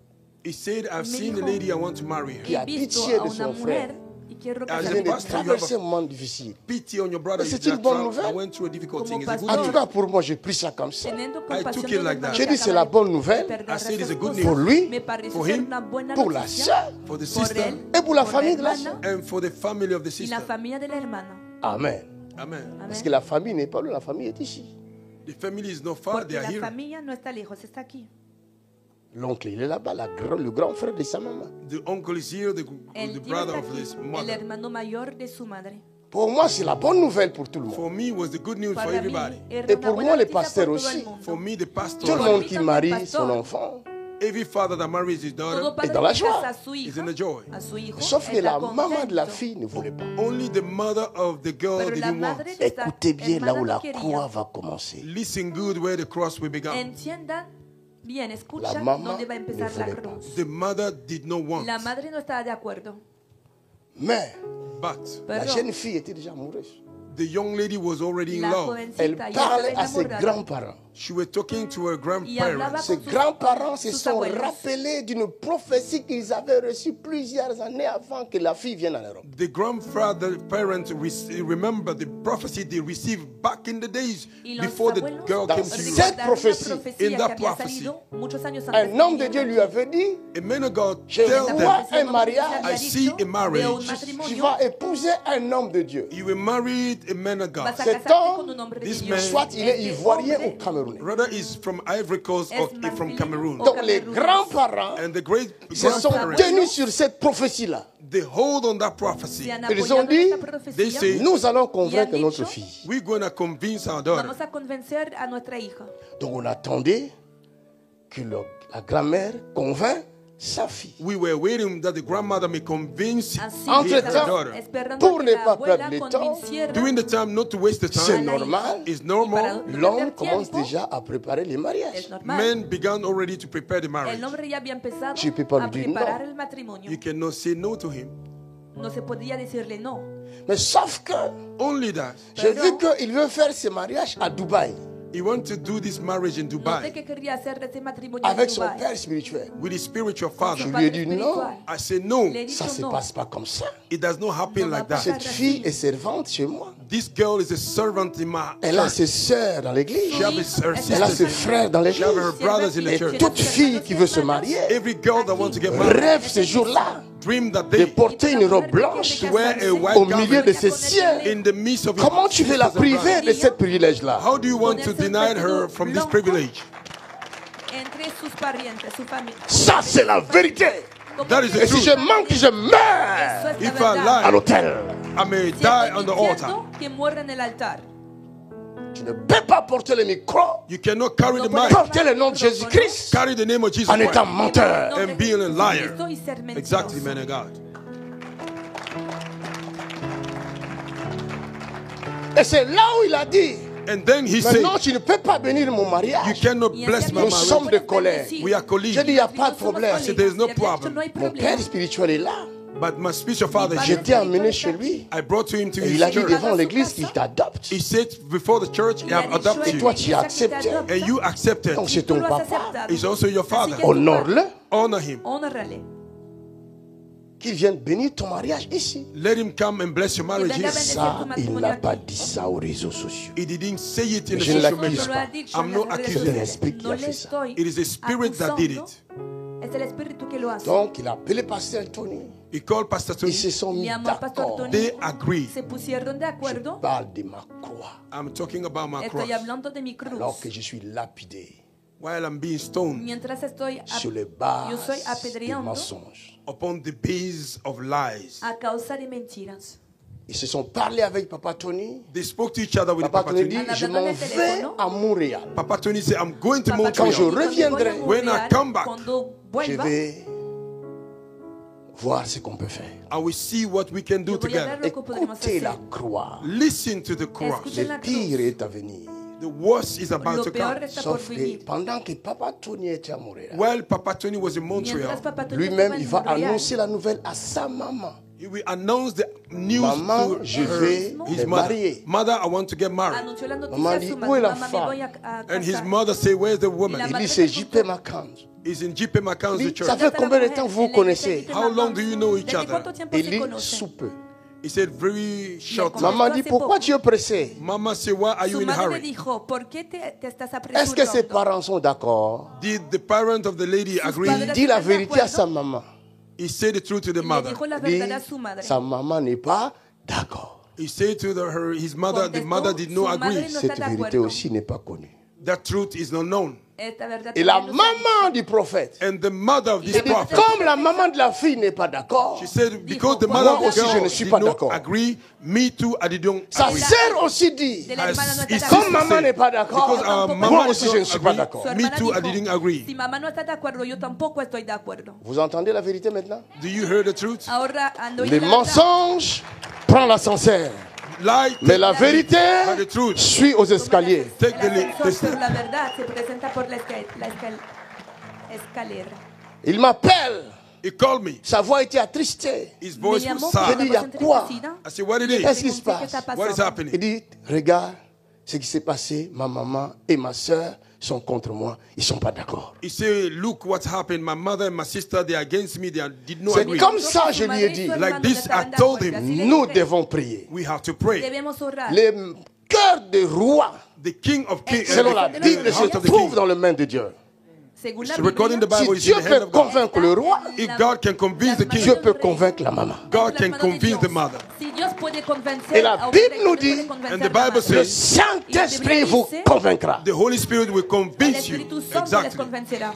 He said, I've Me seen the dijo, lady, I want to marry her. qui a He visto pitié a de una son frère, mujer y quiero As qui a vient casarme de con pastor, ella. you have traverser un moment difficile. Pity on your brother. Mais He's c'est une that bonne I nouvelle. went through a difficult Como thing. It's a good En pastor, tout news. cas, pour moi, j'ai pris ça comme ça. Teniendo took compasión it de un like hermano that. J'ai que dit, c'est acaba la de bonne nouvelle perder I said it's a sus good cosas. news. pour lui, Me pareció for ser him, una buena pour la noticia sœur For the por sister él, et pour la por famille de la hermana sœur. and for the family of the y sister. la familia de la hermana. Amen. Amen. Amén. Parce que la famille n'est pas là, la famille est ici. The family is not far, Porque they are la here. familia no está lejos, está aquí. L'oncle, il est là-bas, le grand frère de sa maman. The uncle is here, the El tío brother está of aquí, his el mother. hermano mayor de su madre. Pour moi, c'est la bonne nouvelle pour tout le monde. For me, it was the good news for Para mí everybody. era Et una pour buena moi, les noticia pasteurs por todo aussi. el mundo. For me, the Tout le pastor, monde qui También marie pastor. son enfant, every father that marries his Todo daughter padre dans la que joie. casa a su is hija, in the joy. a su hijo, sauf que está la maman de la contento. fille ne voulait pas. Only the mother of the girl Pero la didn't want. madre de esta Écoutez bien là hermana où no la quería. croix va commencer. Listen good where the cross will begin. Entiendan bien, La escuchan maman dónde va a empezar ne la voulait pas. cruz. The mother did not want. La madre no estaba de acuerdo, Mais But la pero jeune fille était déjà amoureuse. the young lady was already in la love. Elle jovencita ya parlait estaba à ses enamorada grands-parents. She was talking to her y hablaba grandparents. Ses con grands-parents se sus sont abuelos. rappelés d'une prophétie qu'ils avaient reçue plusieurs années avant que la fille vienne en Europe. The grandfather parents remember the prophecy they received back in the days Y los before the abuelos girl Dans came to cette Europe. recordaron una prophétie, profecía in que that había prophecy, salido muchos años antes Un que homme de viniera. Dieu lui avait dit, A man of God je tell vois them, un mariage, I see a marriage. Veo un tu matrimonio, vas épouser un homme de Dieu. You will marry a man of God. vas a Cet casarte homme, con un hombre de this Dios. man, soit il est Este ivoirien hombre ou camerounais. Brother is from Ivory Coast or Es from Marfil Cameroon. o Donc les Cameroun. grands-parents And the great se sont grandparents, tenus sur cette prophétie-là. they hold on that prophecy. Se han Ils apoyado ont dit, en esta profecía. they say, Nous allons Y han convaincre dicho, notre fille. we're going to convince our daughter. Vamos a convencer a nuestra hija. Donc on attendait que la grand-mère convainc sa fille. We were waiting that the grandmother may convince Así her Entre-temps, daughter. esperando pour que ne la pas abuela perdre le convenciera. During the time, not to waste the C'est time, normal. it's Y para normal. no L'homme perder commence tiempo, déjà à préparer les mariages. es normal. Men began already to prepare the marriage. El hombre ya había empezado Tu peux pas a lui dire preparar no. el matrimonio. You cannot say no to him. No se podía decirle no. Mais sauf que Only that j'ai Pero- vu qu'il veut faire ce mariage à Dubaï he wants to do this marriage in Noté Dubai que quería hacer ese matrimonio en avec son Dubai. père spirituel. with his spiritual Con father. su Je lui padre ai dit non, espiritual. I said no. Le he ça dicho se no. passe pas comme ça. It does not happen like that. Cette fille est servante chez moi. This girl is a servant in my Elle a church. ses sœurs dans l'église. She has her Elle a sisters. ses frères dans l'église. She has her brothers in the Et church. toute fille qui veut se marier Every girl that wants to get married rêve ce jour-là dream that de day porter une robe blanche to wear a white au milieu garment de ses siens. in the midst of Comment tu veux la sisters and brothers. priver de ce privilège-là? How do you want to deny her from this privilege? Entre sus parientes, su familia. Ça, c'est la vérité. That is the Et si truth. je manque, je meurs If I à lie, l'autel. I may die on the altar. Que muera en el altar. Tu ne peux pas porter le micro, You cannot carry the mic, porter le nom de Jésus-Christ carry the name of Jesus en étant Christ, menteur. and being a liar. Y ser mentiroso. Exactly, man of God. Et c'est là où il a dit, And then he said, maintenant tu ne peux pas bénir mon you mariage. cannot bless my Nous sommes marriage. de collègues. We are J'ai colleagues. dit, il n'y a pas de problème. I said, there is no problem. Mon père spirituel est là. But my spiritual father is here. J'étais emmené chez lui. I brought to him to Et his il a dit church. devant l'église qu'il t'adopte. He said before the church, he have adopted Et toi, you. tu as accepté. And you accepted. Donc c'est ton papa. He's also your father. Honore-le. Honor him. Honórale. Qu'il vienne bénir ton mariage ici. Let him come and bless your marriage here. Ça, il n'a pas dit ça aux réseaux sociaux. He didn't say it in the Je ne social l'accuse media. pas. I'm not C'est accusing un him. esprit qui a fait ça. It is a spirit that did it. Es el espíritu que lo hace. Donc il a appelé Pasteur Tony. He called Pastor Tony. Ils se sont mis Mi amor, Pastor d'accord. Tony, They agreed. se pusieron de acuerdo. Parle de ma croix. I'm talking about my cross. Estoy hablando de mi cruz. Alors que je suis lapidé While I'm being stoned Mientras estoy sur les bases yo soy des apedreando mensonges. upon the base of lies. a causa de mentiras. Ils se sont parlé avec Papa Tony. They spoke to each other with Papa Papa Tony dit, Tony. je m'en vais à Montréal. Papa Tony said, I'm going to Papa Quand je Montreal. reviendrai, When I come back, Cuando je vuelva, vais voir ce qu'on peut faire. I will see what we can do yo voy a ver together. lo que podemos Écoutez hacer. la croix. Listen to the cross. Escuchen Le la pire cruz. est à venir. The worst is about Lo to peor come. está por Sauf que venir. pendant que Papa Tony était à Montréal, While Papa Tony was in Mientras Montreal, Papa Tony lui-même, estaba en il va Montréal, annoncer la nouvelle à sa maman. he will announce the news Maman, to je vais his me mother. marier. Mother, I want to get married. anunció la Maman noticia a dit, su où est madre. la Mamá, me femme? voy a And his casar. mother say, where's the Y woman? la Il madre dit, c'est le JP preguntó, Mackenzie. He's in JP Mackenzie Il dit, church. ça fait combien de temps vous vous connaissez? How long do you know each ¿Desde other? cuánto tiempo Il se dit, conocen? sous peu. He said, very short time. Maman dit, pourquoi tu es pressé? Mama said, why are you Su in a madre le hurry? dijo, ¿por qué te estás Est-ce que ses apresurando? parents sont d'accord? Did the parent of the lady agree? Il dit la vérité à sa maman. He said the truth to the Le mother. dijo la Il dit, verdad a su madre. sa maman n'est pas d'accord. He said to his mother, the Contestó, mother did not su madre agree. no Cette está de vérité acuerdo. aussi n'est pas connue. That truth is not known. Esta verdad Et la también no se- maman du prophète, And the mother of this elle dit, prophet, comme la maman de la fille n'est pas d'accord, she said, because the Moi mother of aussi, the je girl ne suis did pas not d'accord. agree, me too, I didn't sa agree. sœur aussi dit, De la hermana no His está de sister comme maman said, n'est pas d'accord, because our Moi mama aussi, does je ne not suis pas agree, d'accord. Su me hermana too, I dijo, didn't agree. si mamá no está de acuerdo, yo tampoco estoy de acuerdo. vous entendez la vérité maintenant? Do you hear the truth? Ahora ando Les mensonges prennent l'ascenseur, Lie, mais la vérité but the truth. suit aux escaliers. Take the pero la verdad se presenta por la escalera. Il m'appelle, He called me. sa voix était attristée. His voice Me llamó, was J'ai sad. dit, il y a quoi? I said, what it Qu'est-ce is? qui se passe? What is Il happening? dit, regarde ce qui s'est passé, ma maman et ma soeur sont contre moi, ils ne sont pas d'accord. He said, look what happened. My mother and my sister, they are against me. They did not C'est agree. comme ça, je lui ai dit, Like this, I told him, nous devons prier. we have to pray. Debemos orar. Le cœur des rois, The king of kings, selon la Bible, the heart se of the trouve king. dans les mains de Dieu. Según la So recording the Biblia, Bible Si is in Dieu the hand peut of God. convaincre le roi, If God can convince the Dieu king, peut convaincre la maman. God can convince the mother. Si Dios puede convencer Et la a un Bible hombre, nous Dios puede dit, convencer and the a la Bible madre. Le says, Saint-Esprit vous convaincra. the Holy Spirit will El convince you. Espíritu Santo les Exactly. convencerá.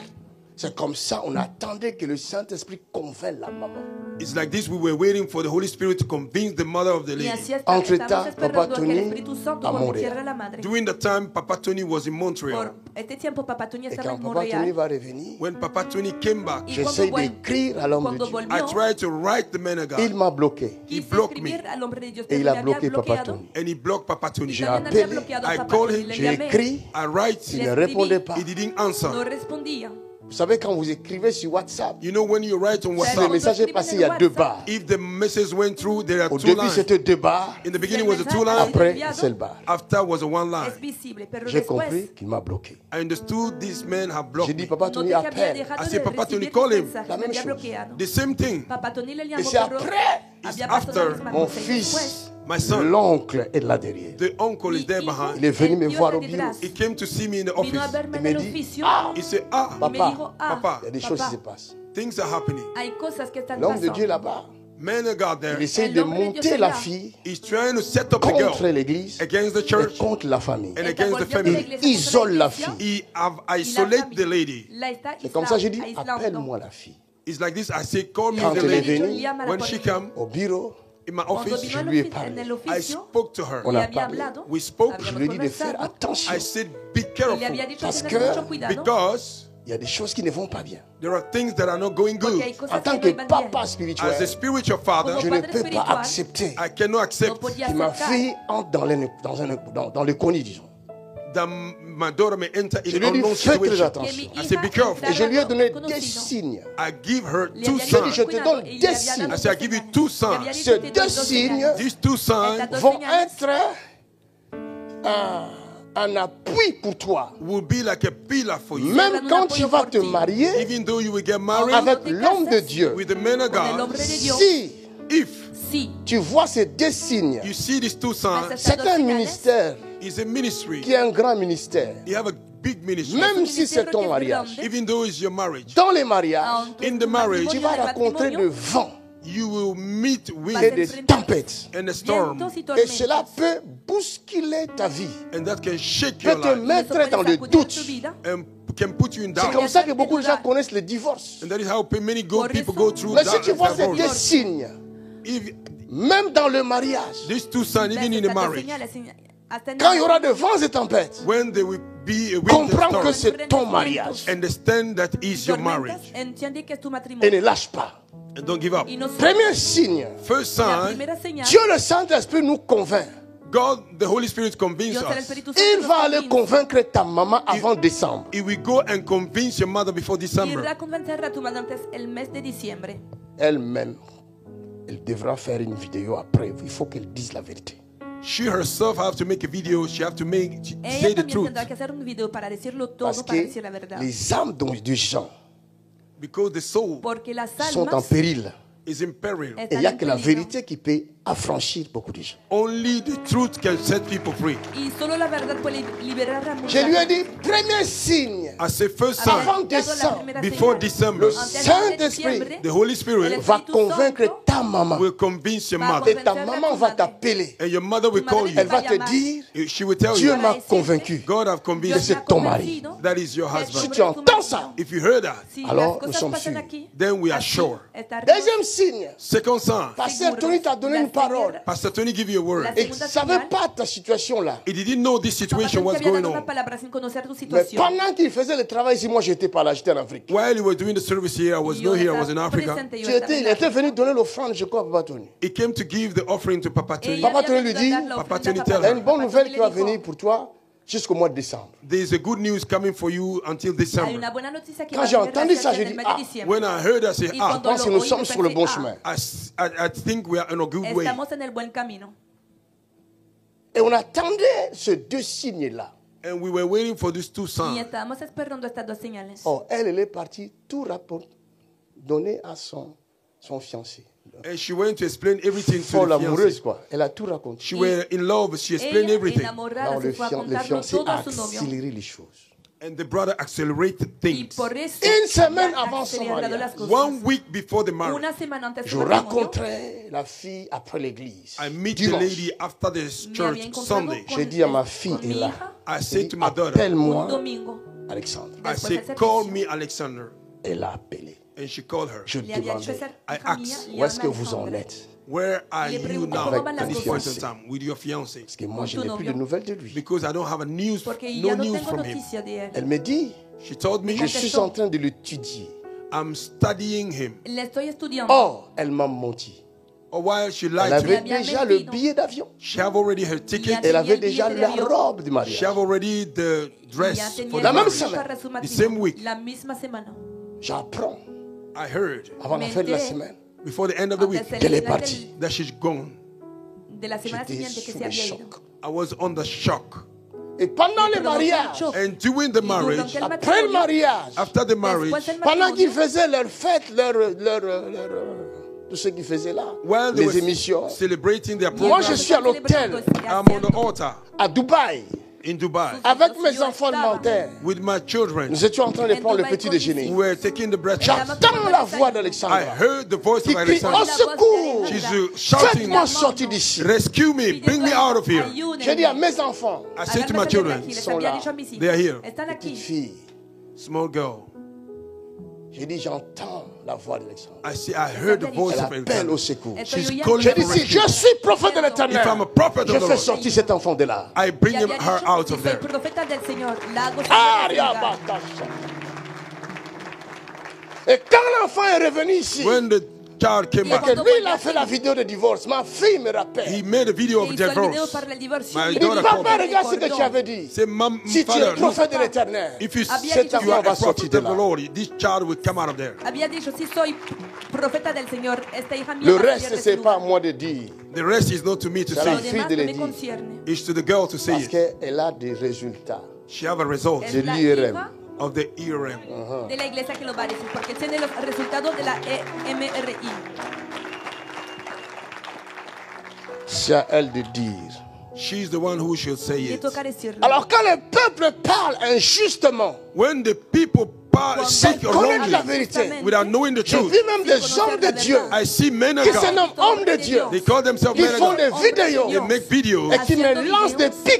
C'est comme ça, on attendait que le Saint-Esprit convainc la maman. It's like this. We were waiting for the Holy Spirit to convince the mother of the Y lady. así Entre-temps, estamos Papa esperando que Tony el Espíritu Santo a convenciera Montréal. a la madre. During the time Papa Tony was in Por Montreal, este tiempo, Papa Tony Et estaba quand en Papa Tony Montréal. va revenir, when Papa Tony came back, Y j'essaie cuando d'écrire à l'homme de cuando Dieu. I volvió, tried to write the man of Il God, m'a bloqué. He quise blocked me. escribir al hombre de Dios, Et pero il le a había bloqué Papa bloqueado. Tony. and he blocked Papa Tony. J'ai También había appelé, bloqueado a I Papa called Tony, him, le j'ai llamé. écrit, I write. il Le ne escribí. répondait pas. He didn't No answer. respondía. Vous savez, quand vous écrivez sur WhatsApp, You know when you write on si WhatsApp, le message est passé, il y a 2 barres. if the message went through, there are Au 2 début, lines. c'était 2 barres. In the beginning was a 2 line. Après, une seule barre. After was a 1 line. J'ai compris qu'il m'a bloqué. I understood this man had blocked J'ai dit, me. Papa Tony, appelle. I said, Papa Tony, call him. La même chose. The same thing. Et c'est après, It's after mon fils, my son, l'oncle est là derrière. the uncle is there behind. Il est venu me voir au bureau. He came to see me in the office. Il me dit, ah, He said, ah, papa, Papa, il y a des choses qui se passent. things are happening. L'homme de Dieu là-bas, Man of God there, il essaie de monter la fille he's trying to set up the contre girl l'église against the et church contre la famille. and against the family. Il isole la fille. He have isolated the lady. C'est comme ça, j'ai dit, appelle-moi la fille. It's like this. I say, call me Quand the elle est lady. venue When she came au bureau, in my office, je lui ai parlé. I spoke to her. On a parlé. We spoke. Je lui ai dit de faire attention. I said, be careful. Parce que Because il y a des choses qui ne vont pas bien. there are things that are not going good. En tant que papa spirituel, As a spiritual father, je ne peux pas accepter I cannot accept que ma fille entre dans le connu, disons. that my daughter may enter Je in lui ai dit, unknown fais très situation. attention. I said, be careful. Et je lui ai donné des signes. I give her 2 Je lui ai dit, signs. je te donne des signes. I said, I give you 2 signs. Ces 2 signes These 2 signs vont être un appui pour toi. will be like a pillar for you. Même quand tu vas te marier Even though you will get married avec l'homme de Dieu, with the man of God, si if tu vois ces 2 signes, you see these 2 signs, c'est un ministère it's a ministry. qui est un grand ministère. You have a big ministry. Même si c'est ton mariage. Even though it's your marriage. Dans les mariages, In the marriage, tu vas rencontrer le vent you will meet with et des tempêtes. and a storm. Et cela peut bousculer ta vie, And that can shake peut your te life mettre dans le doute. and can put you in C'est doubt. comme ça que beaucoup de gens connaissent le divorce. And that is how many people go through Mais si tu vois ces 2 divorce. signes, If même dans le mariage, these 2 signs, even in the marriage, quand il y aura de vents et tempêtes, when there will be a wind and comprends que storm, c'est ton mariage understand that is your marriage et ne lâche pas. and don't give up. Premier signe, First sign, Dieu le Saint-Esprit nous convainc. God, the Holy Spirit convince us. Il va aller convaincre ta maman avant décembre. He will go and convince your mother before December. Elle-même, elle devra faire une vidéo après. Il faut qu'elle dise la vérité. She herself have to make a video. She have to say the truth. Parce que les âmes de gens Because the soul sont en péril. is in peril. Et il n'y a que la vérité qui peut affranchir beaucoup de gens. Only the truth can set people free. Je lui ai dit, premier signe, I say first avant sign, décembre, before December, le Saint-Esprit the Holy Spirit va convaincre ta maman. will convince your mother. Et ta maman va t'appeler. And your mother will call you. Elle va te dire, She will tell Dieu you, m'a convaincu God have que convinced c'est ton mari. you. That is your Si husband. tu entends ça, If you heard that, alors nous sommes sûrs. then we are sure. Deuxième signe, Second sign, Pasteur Tony t'a donné une parole. Pastor Tony give you a word. Et tu ne savais pas ta situation là. He didn't know this situation was going on. Mais pendant qu'il faisait le travail ici, moi j'étais pas là, j'étais en Afrique. While he was doing the service here, I was not here, I was in Africa. Il était venu donner l'offrande, je crois, à Papa Tony. He came to give the offering to Papa Tony. Papa Tony lui dit, Papa Tony il tell y a une her, bonne nouvelle qui va venir pour toi jusqu'au mois de décembre. there's a good news coming for you until December. Quand j'ai entendu ça, j'ai dit, ah, When I heard that, I said, je pense que nous sommes sur le bon chemin. I think we are in a good way. Et on attendait ces 2 signes-là. And we were waiting for these 2 signs. Oh, elle est partie tout donner à son fiancé. And she went to explain everything to Folle the amoureuse, fiancé. quoi. Elle a tout raconté. She were in love, she explained everything. Non, le fiancé a accéléré les choses. And the brother accelerated things. Une semaine avant son mariage, 1 week before the marriage, je rencontrais la fille après l'église. I meet the Dimanche. lady after the church Sunday. J'ai dit à ma fille, et là, I said to my daughter, appelle-moi Alexandre. I said, call me Alexander. Elle a appelé. And she called her. Je demandais, I asked, où est-ce que vous en êtes? where are you now Avec at ton this point in fiancé. time with your fiancé? Parce que moi, je n'ai plus de nouvelles de lui. Because I don't have no news from him. Elle me dit, She told me, je suis en train de l'étudier. I'm studying him. Or, elle m'a menti. or while she Elle lied to avait me. déjà le billet d'avion. She have already her ticket. Elle avait déjà la robe du mariage. She have already the dress for the La même marriage. semaine. The same week. La misma semana. J'apprends I heard avant la fin de la semaine before the end of the week qu'elle est partie. that she's gone. De la semana J'étais siguiente que sous se le había ido. choc. I was under shock. Et pendant le mariage, And during the marriage, après le mariage, after the marriage, pendant qu'ils faisaient leur fête, tout ce qu'ils faisaient là, while they les were émissions. celebrating their Moi, program, je suis à l'hôtel I'm on the altar à Dubaï in Dubai avec mes enfants de montagne. with my children. Nous étions en train de prendre le petit déjeuner. We were taking the breakfast. J'entends la voix I d'Alexandra heard the voice qui of crie au Alexander. secours. She's shouting, Faites-moi sortir d'ici. rescue me, bring me out of here. J'ai dit à mes enfants, I said to my children, ils sont là. they are here. Petite fille. Small girl. J'ai dit, j'entends la voix d'Alexandra. I heard the voice Elle of appelle Alexander. au secours. She's calling J'ai dit, for si rescue. je suis prophète de l'Éternel, If I'm a prophet of je the fais Lord, sortir cet enfant de là. I bring her out of there. Profeta del Señor, la hago Ah, salir de ese lugar. Et quand l'enfant est revenu ici, When the child came et back, que lui, il a fait la vidéo de divorce, ma fille me rappelle. he made a video of Hizo el video divorce. para el divorcio. My Il dit, daughter called papa, me. regarde ce que tu avais dit. Say, Si tu es Father, look, prophète de l'Éternel, if you cet you enfant are va a sortir prophet de of the là. Lord, this child will come out of there. Había dicho, si soy profeta del Señor, esta hija mía Le va a salir reste, de ese c'est pas à lugar. moi de dire. The rest is not to me to C'est à la say. fille Lo de demás le no me dire. concierne. It's to the girl to say Parce it. qu'elle a des résultats. She have a result De Es la l'IRM. hija of the ERM. de la iglesia que lo va a decir, porque tiene los resultados de la EMRI. C'est à elle de dire. She's the one who should say Le it. toca decirlo. Alors quand le peuple parle injustement, When the people speak sans connaître la wrongly, vérité, without knowing the j'ai truth, vu même des hommes de Dieu I see men of qui se God. nomment hommes de Dieu, They call themselves qui men of font God. des vidéos They make videos et qui me lancent des pics